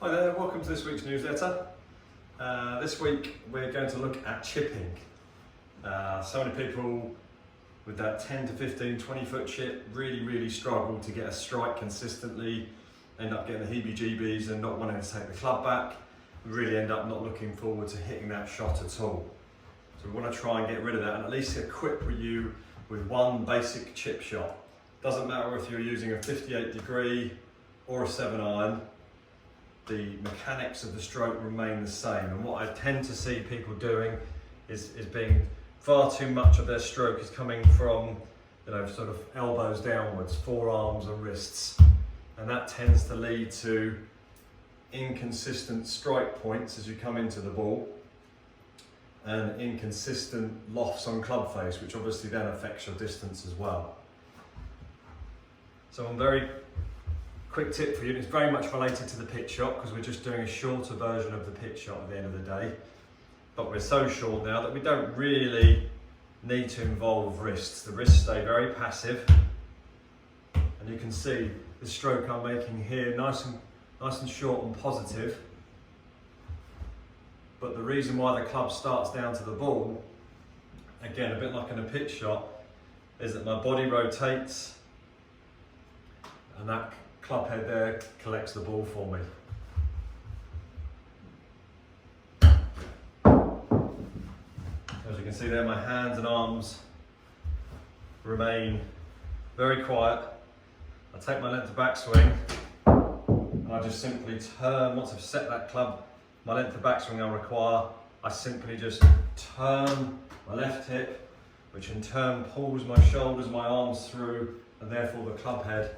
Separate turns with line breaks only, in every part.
Hi there, welcome to this week's newsletter. This week we're going to look at chipping. So many people with that 10 to 15, 20 foot chip really struggle to get a strike consistently, end up getting the heebie-jeebies and not wanting to take the club back, really end up not looking forward to hitting that shot at all. So we want to try and get rid of that and at least equip you with one basic chip shot. Doesn't matter if you're using a 58 degree or a 7 iron, the mechanics of the stroke remain the same. And what I tend to see people doing is being far too much of their stroke is coming from, sort of elbows downwards, forearms and wrists. And that tends to lead to inconsistent strike points as you come into the ball and inconsistent lofts on club face, which obviously then affects your distance as well. So I'm very quick tip for you, and it's very much related to the pitch shot because we're just doing a shorter version of the pitch shot at the end of the day. But we're so short now that we don't really need to involve wrists. The wrists stay very passive, and you can see the stroke I'm making here nice and short and positive. But the reason why the club starts down to the ball, again a bit like in a pitch shot, is that my body rotates and that club head there collects the ball for me. As you can see there, my hands and arms remain very quiet. I take my length of backswing and I just simply turn. Once I've set that club, my length of backswing I require, I simply just turn my left hip, which in turn pulls my shoulders, my arms through, and therefore the club head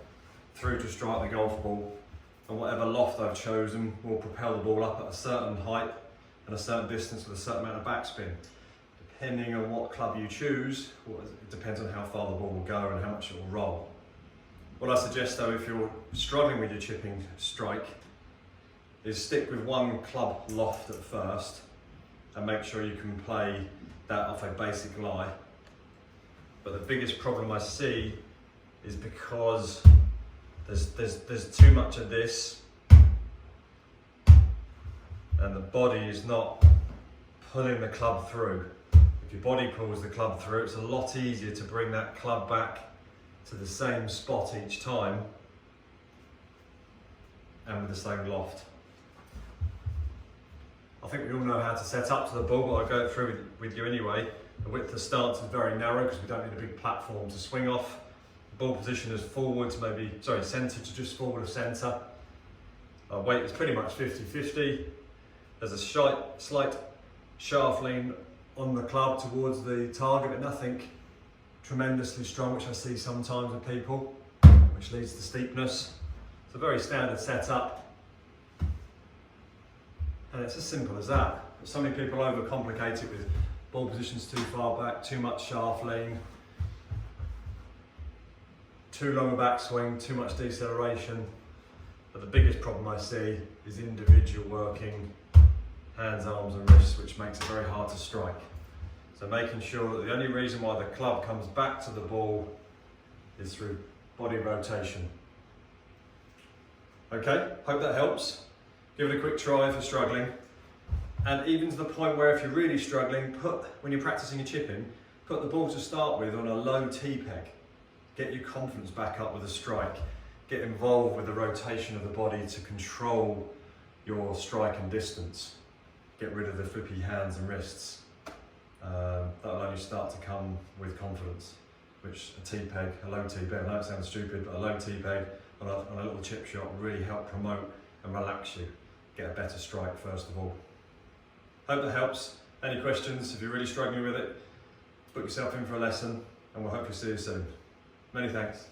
through to strike the golf ball, and whatever loft I've chosen will propel the ball up at a certain height and a certain distance with a certain amount of backspin. Depending on what club you choose, it depends on how far the ball will go and how much it will roll. What I suggest though, if you're struggling with your chipping strike, is stick with one club loft at first and make sure you can play that off a basic lie. But the biggest problem I see is because there's too much of this and the body is not pulling the club through. If your body pulls the club through, it's a lot easier to bring that club back to the same spot each time and with the same loft. I think we all know how to set up to the ball, but I'll go through with you anyway. The width of the stance is very narrow because we don't need a big platform to swing off. Ball position is forward to centre to just forward of centre. Weight is pretty much 50-50. There's a slight shaft lean on the club towards the target, but nothing tremendously strong, which I see sometimes with people, which leads to steepness. It's a very standard setup, and it's as simple as that. But so many people overcomplicate it with ball positions too far back, too much shaft lean, too long a backswing, too much deceleration. But the biggest problem I see is individual working, hands, arms and wrists, which makes it very hard to strike. So making sure that the only reason why the club comes back to the ball is through body rotation. Okay, hope that helps. Give it a quick try if you're struggling. And even to the point where if you're really struggling, when you're practicing your chipping, put the ball to start with on a low tee peg. Get your confidence back up with a strike. Get involved with the rotation of the body to control your strike and distance. Get rid of the flippy hands and wrists. That'll only start to come with confidence, which a tee peg, a low tee peg, I know it sounds stupid, but a low tee peg on a little chip shot will really help promote and relax you. Get a better strike first of all. Hope that helps. Any questions? If you're really struggling with it, book yourself in for a lesson and we'll hopefully see you soon. Many thanks.